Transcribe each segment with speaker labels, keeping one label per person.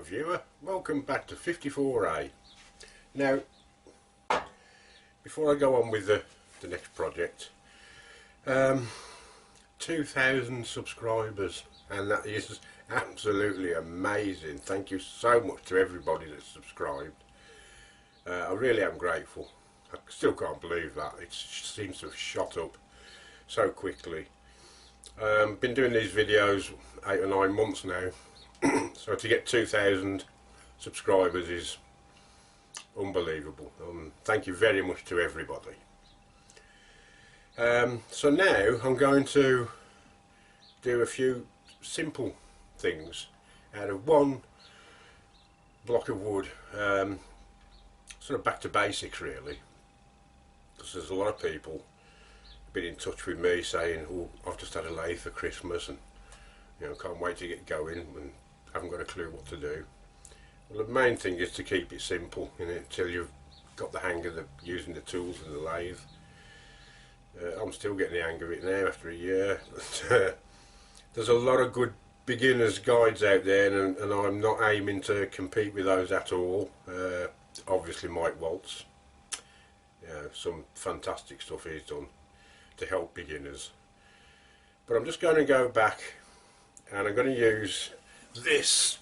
Speaker 1: viewer, welcome back to 54A. Now, before I go on with the next project, 2,000 subscribers, and that is absolutely amazing. Thank you so much to everybody that's subscribed. I really am grateful. I still can't believe that. It seems to have shot up so quickly. Been doing these videos 8 or 9 months now. So to get 2,000 subscribers is unbelievable. Thank you very much to everybody. So now I'm going to do a few simple things out of one block of wood, sort of back to basics really, because there's a lot of people been in touch with me saying, oh, I've just had a lathe for Christmas and can't wait to get going and haven't got a clue what to do. Well, the main thing is to keep it simple until you've got the hang of using the tools in the lathe. I'm still getting the hang of it now after a year, but there's a lot of good beginners guides out there, and I'm not aiming to compete with those at all. Obviously Mike Waltz, some fantastic stuff he's done to help beginners, but I'm just going to go back and I'm going to use this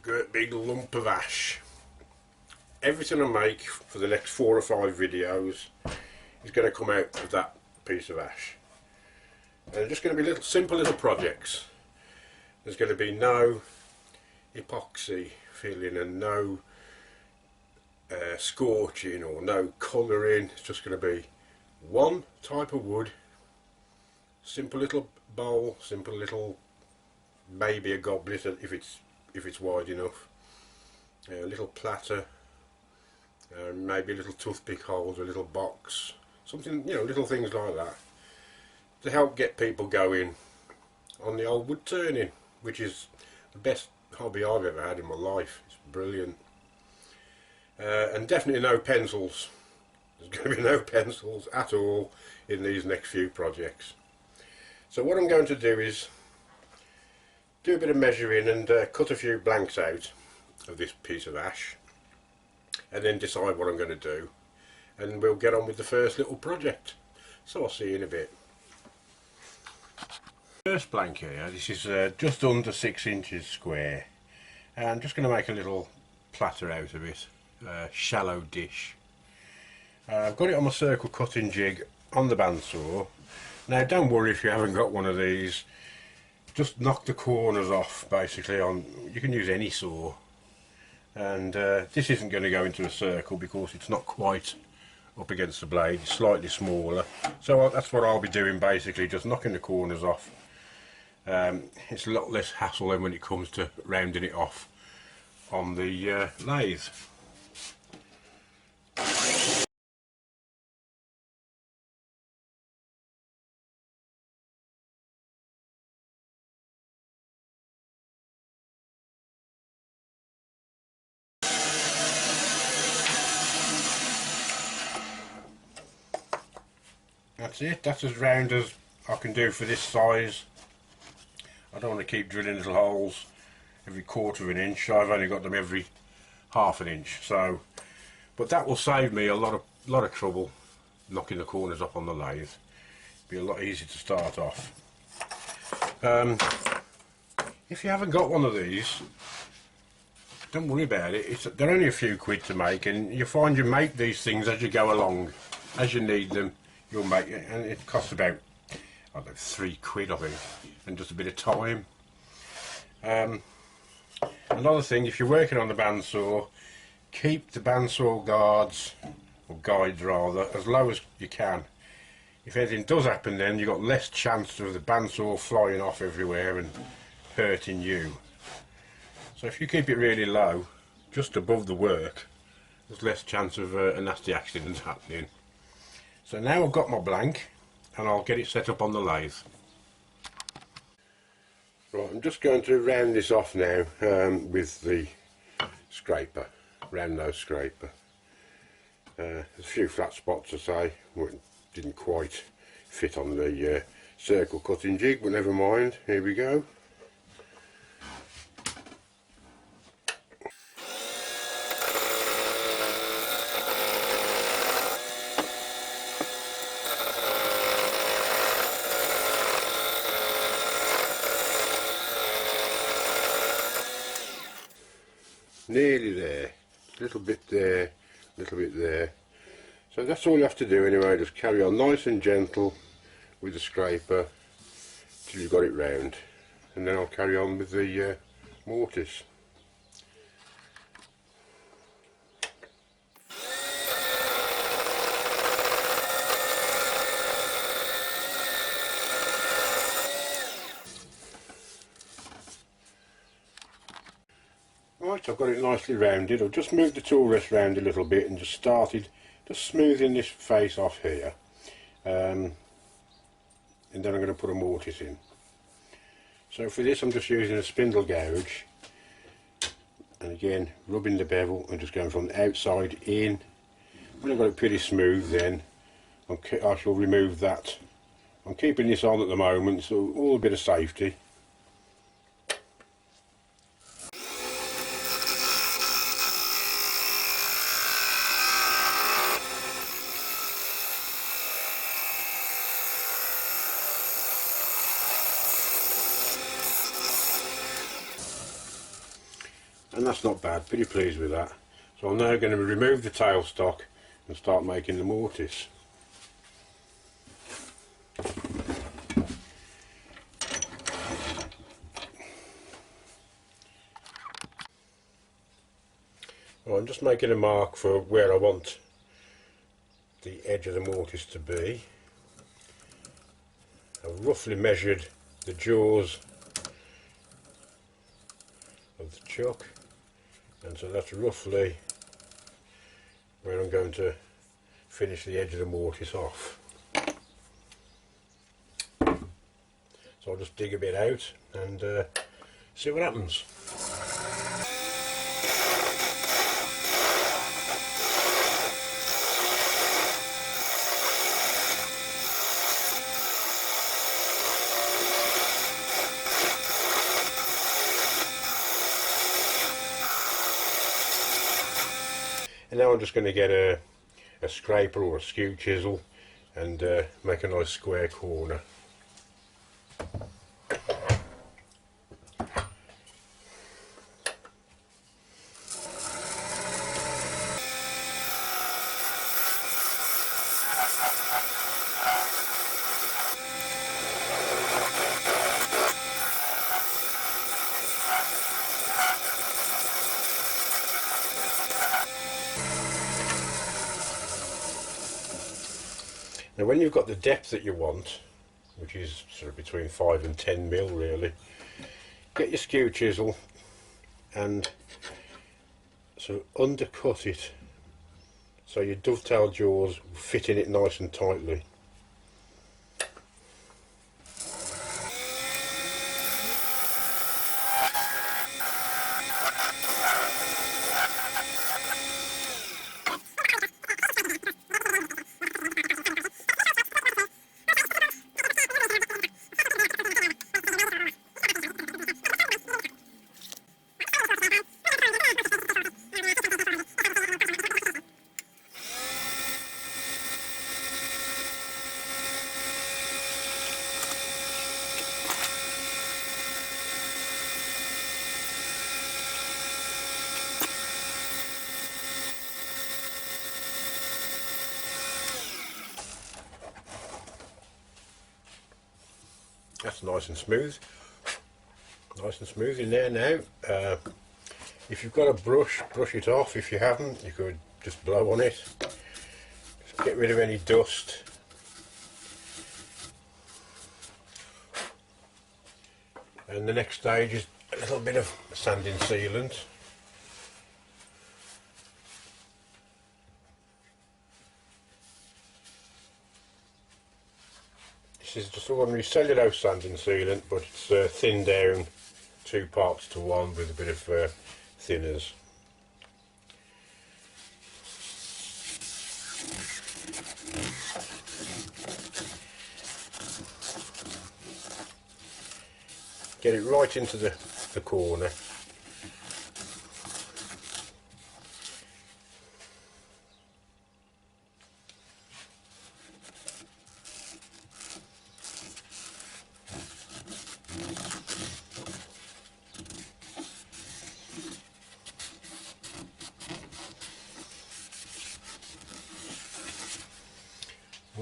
Speaker 1: great big lump of ash. Everything I make for the next 4 or 5 videos is going to come out of that piece of ash, and they're just going to be simple little projects. There's going to be no epoxy filling and no scorching or no colouring. It's just going to be one type of wood, simple little bowl, simple little, maybe a goblet if it's wide enough, a little platter, maybe a little toothpick holder, a little box, something, little things like that to help get people going on the old wood turning, which is the best hobby I've ever had in my life. It's brilliant. And definitely no pencils. There's going to be no pencils at all in these next few projects. So what I'm going to do is do a bit of measuring and cut a few blanks out of this piece of ash, and then decide what I'm going to do, and we'll get on with the first little project. So I'll see you in a bit. First blank here, this is just under 6 inches square, and I'm just going to make a little platter out of it, shallow dish. I've got it on my circle cutting jig on the bandsaw. Now don't worry if you haven't got one of these, just knock the corners off basically you can use any saw, and this isn't going to go into a circle because it's not quite up against the blade, it's slightly smaller, so that's what I'll be doing basically, just knocking the corners off. It's a lot less hassle than when it comes to rounding it off on the lathe. That's it, that's as round as I can do for this size. I don't want to keep drilling little holes every 1/4 of an inch. I've only got them every 1/2 an inch, so but that will save me a lot of trouble knocking the corners off on the lathe. Be a lot easier to start off. If you haven't got one of these, don't worry about it. They're only a few quid to make, and you find you make these things as you go along. As you need them, you'll make it, and it costs about, I don't know, 3 quid I think, and just a bit of time. Another thing, if you're working on the bandsaw, keep the bandsaw guards, or guides rather, as low as you can. If anything does happen, then you've got less chance of the bandsaw flying off everywhere and hurting you. So if you keep it really low, just above the work, there's less chance of a nasty accident happening. So now I've got my blank, and I'll get it set up on the lathe. Right, I'm just going to round this off now with the scraper, round nose scraper. There's a few flat spots I say, didn't quite fit on the circle cutting jig, but never mind, here we go. nearly there, a little bit there, a little bit there. So that's all you have to do anyway, just carry on nice and gentle with the scraper till you've got it round, and then I'll carry on with the mortise. Right, I've got it nicely rounded. I've just moved the tool rest round a little bit and just started just smoothing this face off here, and then I'm going to put a mortise in. So for this I'm just using a spindle gouge, and again rubbing the bevel and just going from the outside in. When I've got it pretty smooth, then I shall remove that. I'm keeping this on at the moment, so all a bit of safety. And that's not bad, pretty pleased with that. So I'm now going to remove the tailstock and start making the mortise. Well, I'm just making a mark for where I want the edge of the mortise to be. I've roughly measured the jaws of the chuck, and so that's roughly where I'm going to finish the edge of the mortise off. So I'll just dig a bit out and see what happens. And now I'm just going to get a scraper or a skew chisel and make a nice square corner. Now when you've got the depth that you want, which is sort of between 5 and 10 mil really, get your skew chisel and sort of undercut it so your dovetail jaws fit in it nice and tightly. That's nice and smooth in there now. If you've got a brush it off. If you haven't, you could just blow on it, just get rid of any dust. And the next stage is a little bit of sanding sealant. This is just ordinary cellulose sanding sealant, but it's thinned down 2 parts to 1 with a bit of thinners. Get it right into the corner.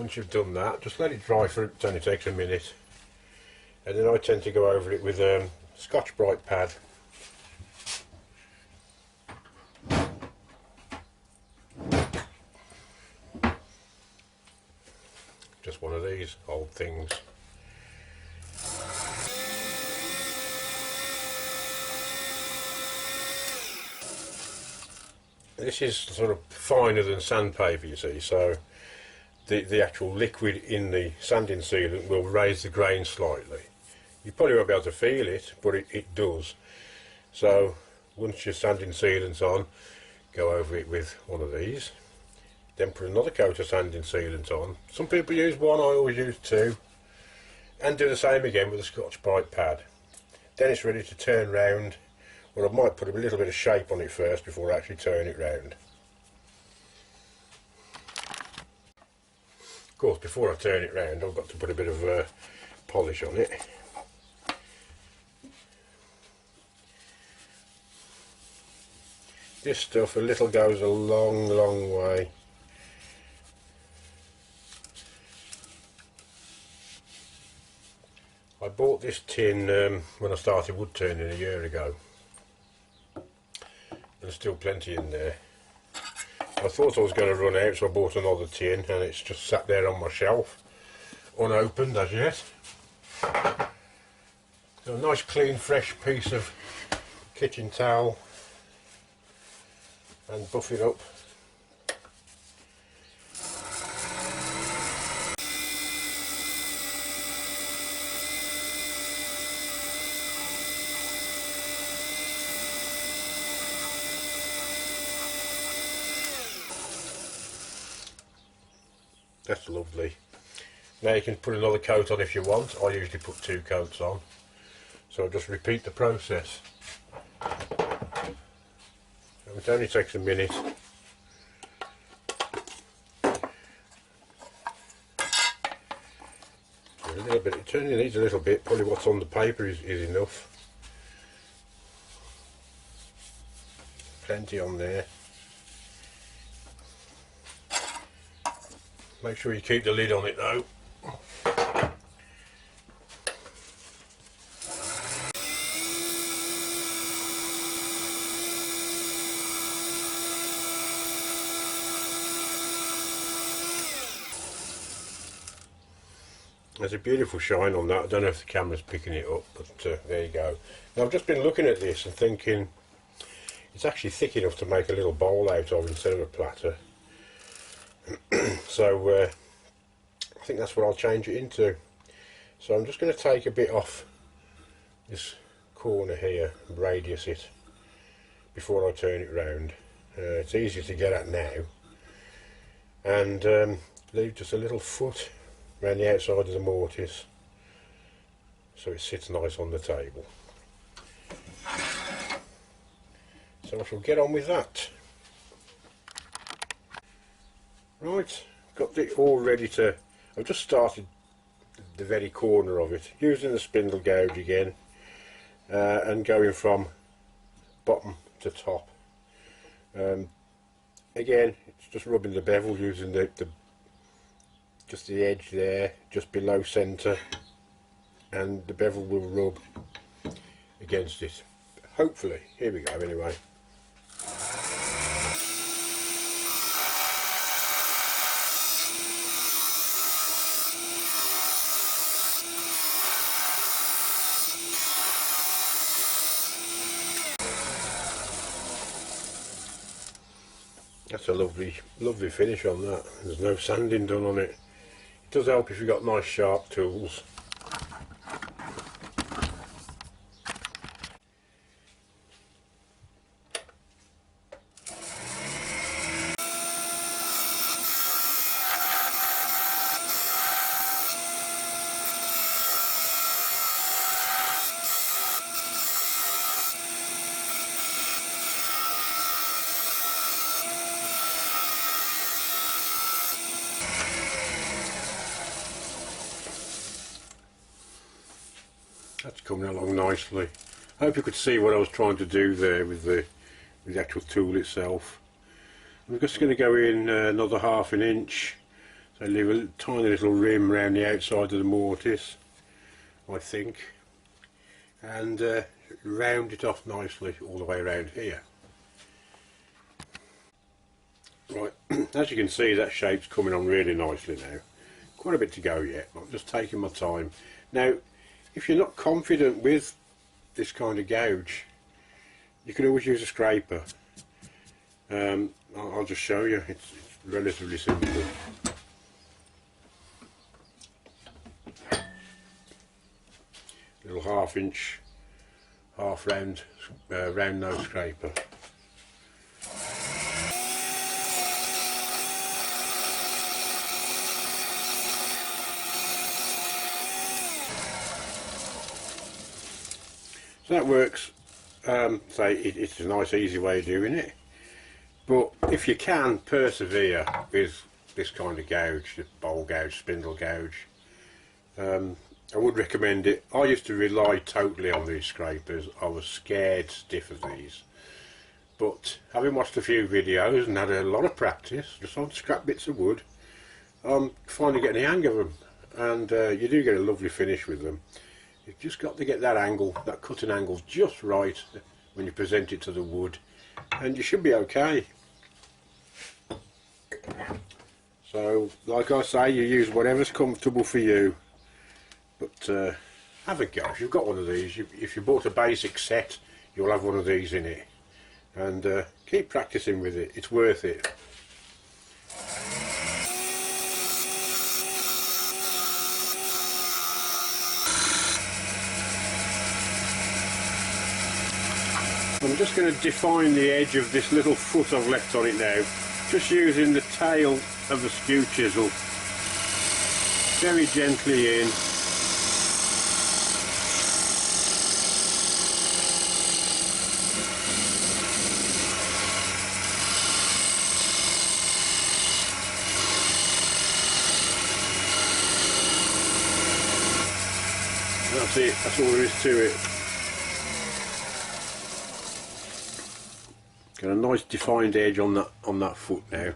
Speaker 1: once you've done that, just let it dry for it only takes a minute, and then I tend to go over it with Scotch Brite pad. Just one of these old things. This is sort of finer than sandpaper, you see, so the actual liquid in the sanding sealant will raise the grain slightly. You probably won't be able to feel it, but it does. So once your sanding sealant's on, go over it with one of these, then put another coat of sanding sealant on. Some people use one, I always use two, and do the same again with a Scotch Brite pad. Then it's ready to turn round. Well, I might put a little bit of shape on it first before I actually turn it round. Of course, before I turn it round, I've got to put a bit of polish on it. This stuff, a little goes a long, long way. I bought this tin when I started wood turning a year ago. There's still plenty in there. I thought I was going to run out, so I bought another tin, and it's just sat there on my shelf, unopened as yet. So a nice clean fresh piece of kitchen towel, and buff it up. That's lovely. Now you can put another coat on if you want. I usually put 2 coats on, so just repeat the process. And it only takes a minute. A little bit, it only needs a little bit. Probably what's on the paper is enough. Plenty on there. Make sure you keep the lid on it though. There's a beautiful shine on that. I don't know if the camera's picking it up, but there you go. Now I've just been looking at this and thinking it's actually thick enough to make a little bowl out of instead of a platter. So I think that's what I'll change it into. So I'm just going to take a bit off this corner here and radius it before I turn it round. It's easy to get at now, and leave just a little foot around the outside of the mortise so it sits nice on the table. So I shall get on with that. Right, got it all ready to, I've just started the very corner of it using the spindle gouge again, and going from bottom to top. Again, it's just rubbing the bevel using just the edge there, just below centre, and the bevel will rub against it. Hopefully, here we go anyway. That's a lovely finish on that. There's no sanding done on it. It does help if you've got nice sharp tools. That's coming along nicely. I hope you could see what I was trying to do there with the actual tool itself. I'm just going to go in another 1/2 inch, So leave a tiny little rim around the outside of the mortise, I think, and round it off nicely all the way around here. Right, as you can see, that shape's coming on really nicely now. Quite a bit to go yet, I'm just taking my time. Now, if you're not confident with this kind of gouge, you can always use a scraper. I'll just show you, it's relatively simple. Little half-inch, half-round, round nose scraper. So that works. It's a nice easy way of doing it, but if you can persevere with this kind of gouge, the bowl gouge, spindle gouge, I would recommend it. I used to rely totally on these scrapers. I was scared stiff of these, but having watched a few videos and had a lot of practice just on scrap bits of wood, I'm finally getting the hang of them, and you do get a lovely finish with them. You've just got to get that angle, that cutting angle just right when you present it to the wood, and you should be okay. So like I say, you use whatever's comfortable for you, but have a go. If you've got one of these, if you bought a basic set, you'll have one of these in it, and keep practicing with it, it's worth it. I'm just going to define the edge of this little foot I've left on it now, just using the tail of the skew chisel, very gently in. That's it, that's all there is to it. Got a nice defined edge on that foot now.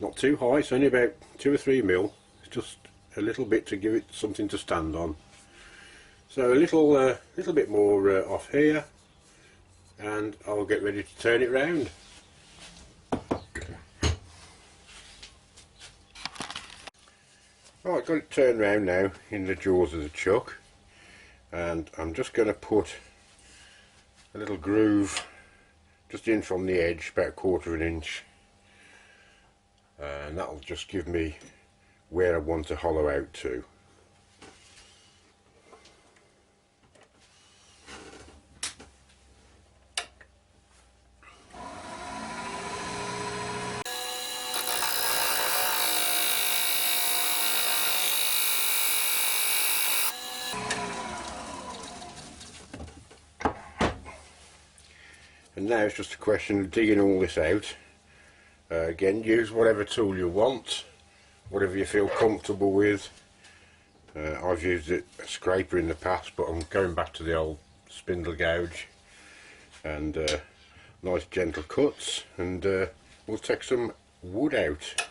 Speaker 1: Not too high, it's only about 2 or 3 mil. It's just a little bit to give it something to stand on. So a little bit more off here, and I'll get ready to turn it round. Right, got it turned round now in the jaws of the chuck, and I'm just going to put a little groove just in from the edge, about 1/4 inch, and that'll just give me where I want to hollow out to. And now it's just a question of digging all this out. Again, use whatever tool you want, whatever you feel comfortable with. I've used a scraper in the past, but I'm going back to the old spindle gouge, and nice gentle cuts, and we'll take some wood out.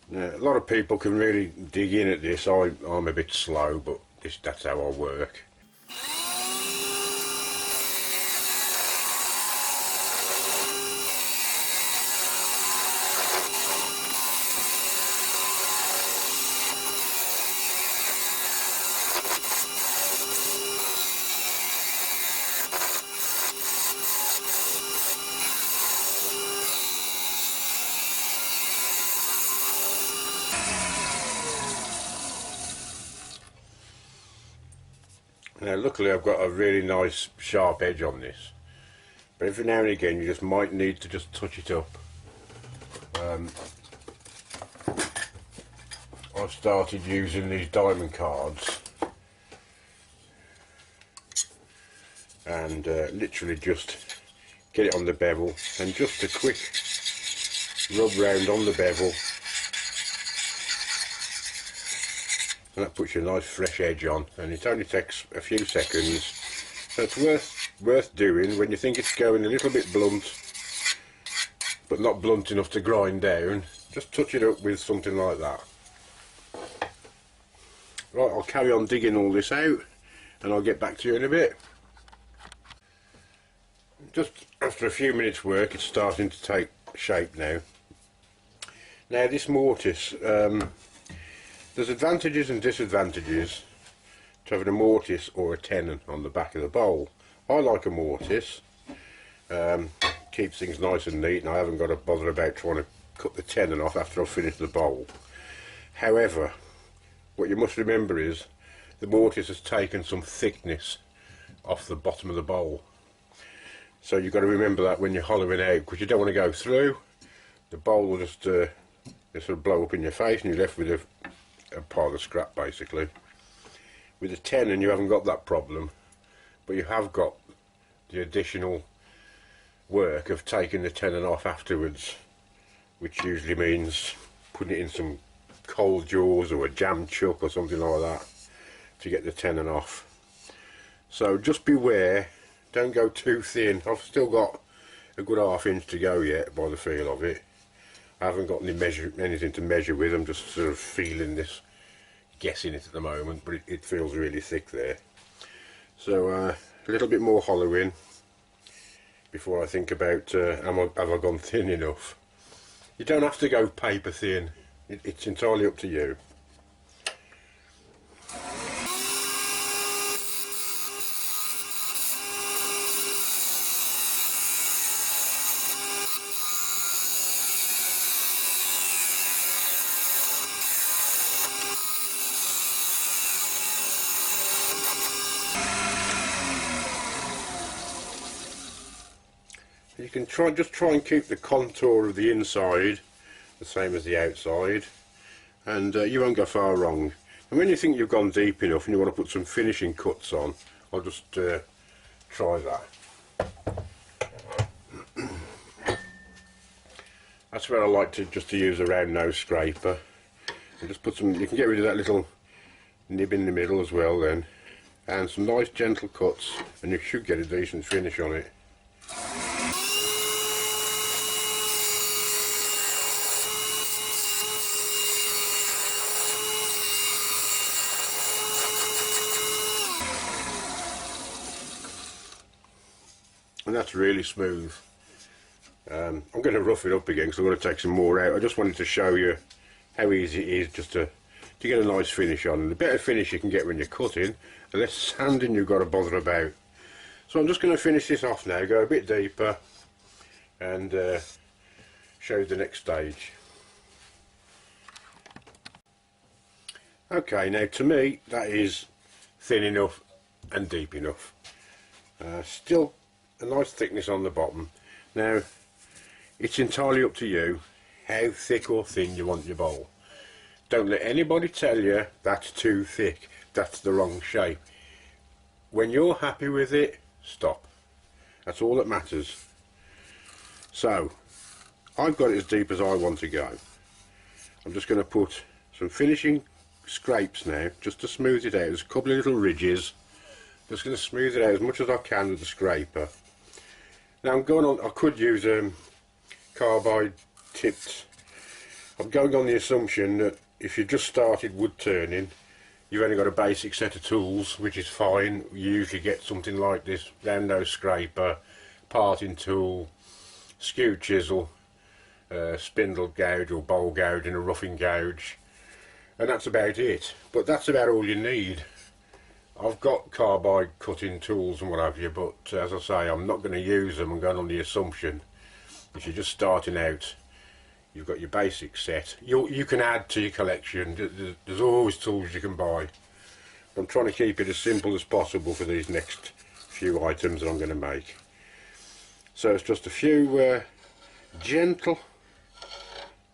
Speaker 1: Now, a lot of people can really dig in at this. I'm a bit slow, but that's how I work. Now luckily I've got a really nice sharp edge on this, but every now and again you just might need to just touch it up. I've started using these diamond cards, and literally just get it on the bevel, and just a quick rub round on the bevel and that puts you a nice fresh edge on, and it only takes a few seconds, so it's worth doing when you think it's going a little bit blunt but not blunt enough to grind down. Just touch it up with something like that. Right, I'll carry on digging all this out and I'll get back to you in a bit. Just after a few minutes work, it's starting to take shape now. Now this mortise, there's advantages and disadvantages to having a mortise or a tenon on the back of the bowl. I like a mortise, keeps things nice and neat, and I haven't got to bother about trying to cut the tenon off after I've finished the bowl. However, what you must remember is the mortise has taken some thickness off the bottom of the bowl. So you've got to remember that when you're hollowing out, because you don't want to go through. The bowl will just sort of blow up in your face and you're left with a pile of scrap basically. With a tenon you haven't got that problem, but you have got the additional work of taking the tenon off afterwards, which usually means putting it in some cold jaws or a jam chuck or something like that to get the tenon off. So just beware, don't go too thin. I've still got a good ½ inch to go yet by the feel of it. I haven't got anything to measure with. I'm just sort of feeling this, guessing it at the moment, but it feels really thick there. So a little bit more hollowing before I think about have I gone thin enough. You don't have to go paper thin, it's entirely up to you. You can just try and keep the contour of the inside the same as the outside, and you won't go far wrong. And when you think you've gone deep enough and you want to put some finishing cuts on, I'll just try that. That's where I like to use a round nose scraper and just put some. You can get rid of that little nib in the middle as well then, and some nice gentle cuts, and you should get a decent finish on it. And that's really smooth. I'm going to rough it up again because I'm going to take some more out. I just wanted to show you how easy it is just to get a nice finish on. And the better finish you can get when you're cutting, the less sanding you've got to bother about. So I'm just going to finish this off now, go a bit deeper, and show you the next stage. Okay, now to me that is thin enough and deep enough. Still a nice thickness on the bottom. Now it's entirely up to you how thick or thin you want your bowl. Don't let anybody tell you that's too thick, that's the wrong shape. When you're happy with it, stop. That's all that matters. So I've got it as deep as I want to go. I'm just going to put some finishing scrapes now just to smooth it out. There's a couple of little ridges. Just going to smooth it out as much as I can with the scraper. Now I'm going on, I could use carbide tipped. I'm going on the assumption that if you just started wood turning, you've only got a basic set of tools, which is fine. You usually get something like this round nose scraper, parting tool, skew chisel, spindle gouge or bowl gouge and a roughing gouge, and that's about it. But that's about all you need. I've got carbide cutting tools and what have you, but as I say, I'm not going to use them. I'm going on the assumption if you're just starting out, you've got your basic set. You can add to your collection. There's always tools you can buy. I'm trying to keep it as simple as possible for these next few items that I'm going to make. So it's just a few gentle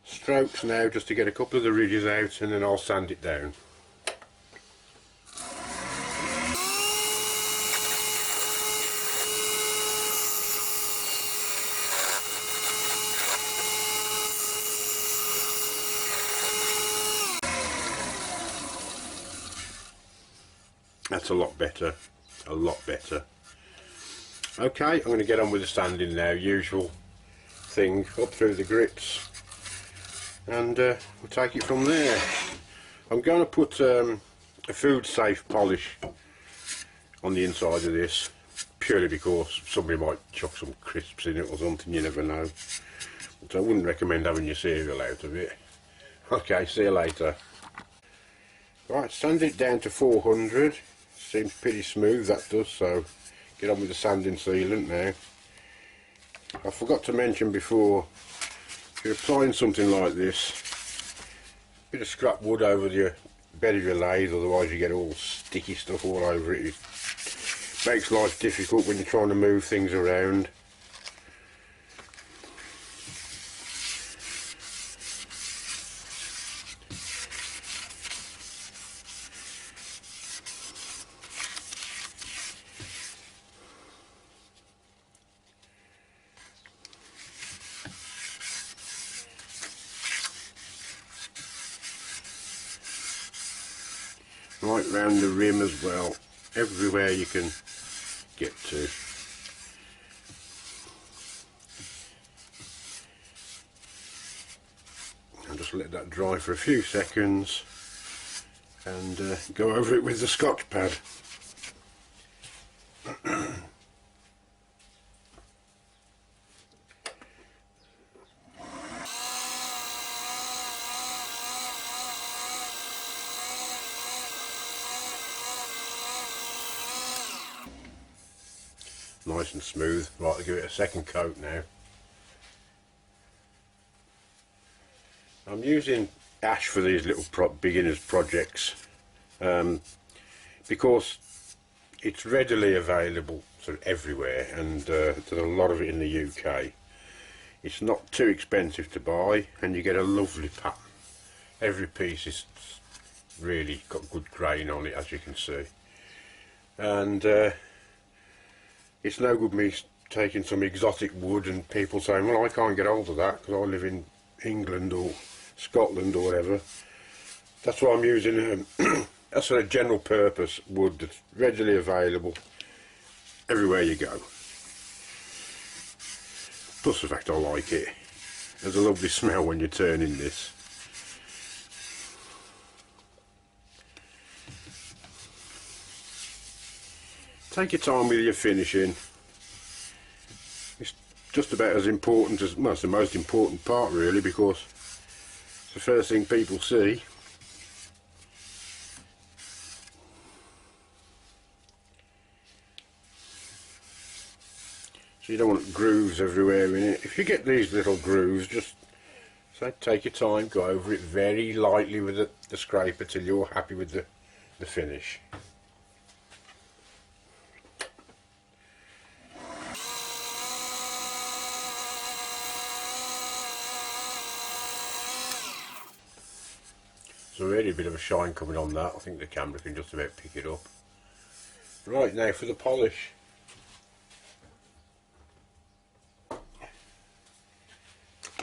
Speaker 1: strokes now, just to get a couple of the ridges out, and then I'll sand it down. That's a lot better, a lot better. Okay, I'm going to get on with the sanding now. Usual thing, up through the grits, and we'll take it from there. I'm going to put a food safe polish on the inside of this, purely because somebody might chuck some crisps in it or something, you never know. So I wouldn't recommend having your cereal out of it. Okay, see you later. Right, sand it down to 400. Seems pretty smooth, that does, so get on with the sanding sealant now. I forgot to mention before, if you're applying something like this, a bit of scrap wood over your bed of your lathe, otherwise you get all sticky stuff all over it. It makes life difficult when you're trying to move things around. Right round the rim as well, everywhere you can get to. And just let that dry for a few seconds and go over it with the Scotch pad. Nice and smooth. Right, I'll give it a second coat now. I'm using ash for these little beginners projects because it's readily available sort of everywhere, and there's a lot of it in the UK. It's not too expensive to buy, and you get a lovely pattern. Every piece is really got good grain on it, as you can see, and it's no good me taking some exotic wood and people saying, well, I can't get hold of that because I live in England or Scotland or whatever. That's why I'm using a sort of general purpose wood that's readily available everywhere you go. Plus the fact I like it. There's a lovely smell when you're turning this. Take your time with your finishing. It's just about as important as, well, it's the most important part really, because it's the first thing people see. So you don't want grooves everywhere in it. If you get these little grooves, just take your time, go over it very lightly with the scraper till you're happy with the finish. So really a bit of a shine coming on that. I think the camera can just about pick it up. Right, now for the polish.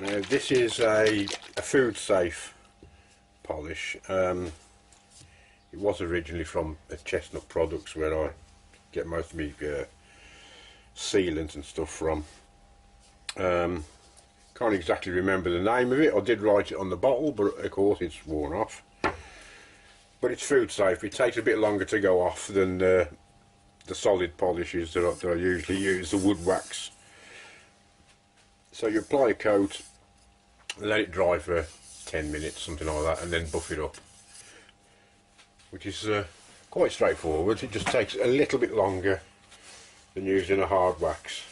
Speaker 1: Now this is a food safe polish. It was originally from Chestnut Products, where I get most of my sealant and stuff from. Can't exactly remember the name of it. I did write it on the bottle, but of course it's worn off. But it's food safe. It takes a bit longer to go off than the solid polishes that I usually use, the wood wax. So you apply a coat, let it dry for 10 minutes, something like that, and then buff it up, which is quite straightforward. It just takes a little bit longer than using a hard wax.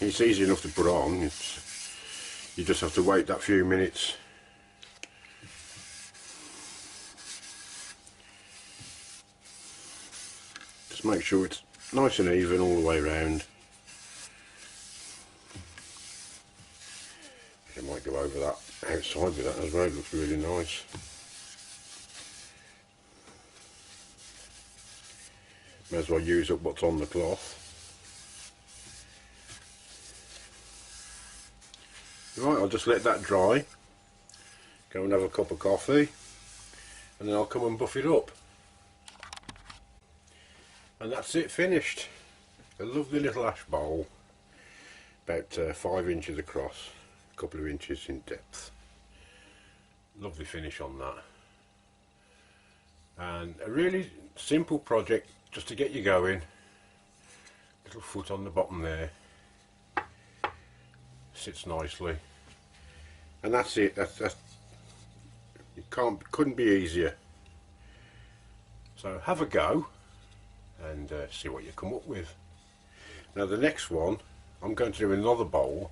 Speaker 1: It's easy enough to put on. You just have to wait that few minutes. Just make sure it's nice and even all the way around. I might go over that outside with that as well. It looks really nice. May as well use up what's on the cloth. Right, I'll just let that dry, go and have a cup of coffee, and then I'll come and buff it up. And that's it, finished. A lovely little ash bowl, about 5 inches across, a couple of inches in depth. Lovely finish on that. And a really simple project just to get you going. Little foot on the bottom there, sits nicely, and that's it. That's it. Couldn't be easier. So have a go and see what you come up with. Now the next one, I'm going to do another bowl,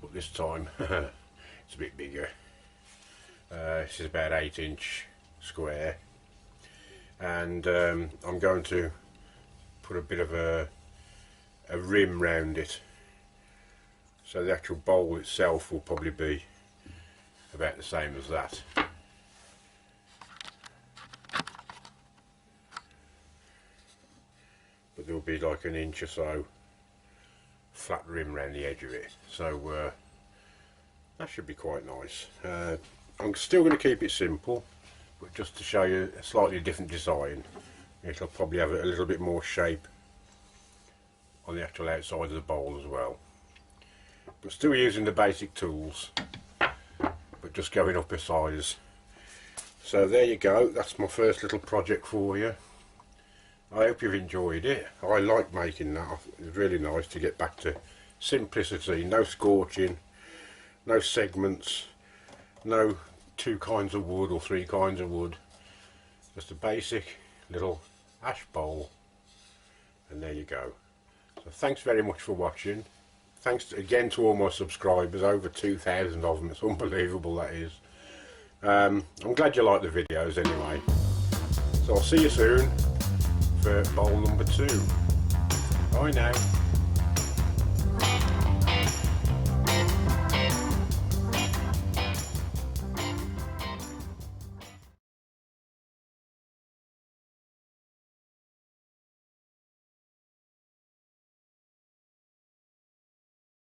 Speaker 1: but this time it's a bit bigger. This is about 8-inch square, and I'm going to put a bit of a rim round it, so the actual bowl itself will probably be about the same as that. But there will be like 1 inch or so flat rim around the edge of it, so that should be quite nice. I'm still going to keep it simple, but just to show you a slightly different design. It'll probably have a little bit more shape on the actual outside of the bowl as well, but still using the basic tools, but just going up a size. So there you go, that's my first little project for you. I hope you've enjoyed it. I like making that. It's really nice to get back to simplicity, no scorching, no segments, no 2 kinds of wood or 3 kinds of wood, just a basic little ash bowl, and there you go. So thanks very much for watching. Thanks again to all my subscribers, over 2,000 of them. It's unbelievable, that is. I'm glad you like the videos anyway. So I'll see you soon for bowl number 2. Bye now.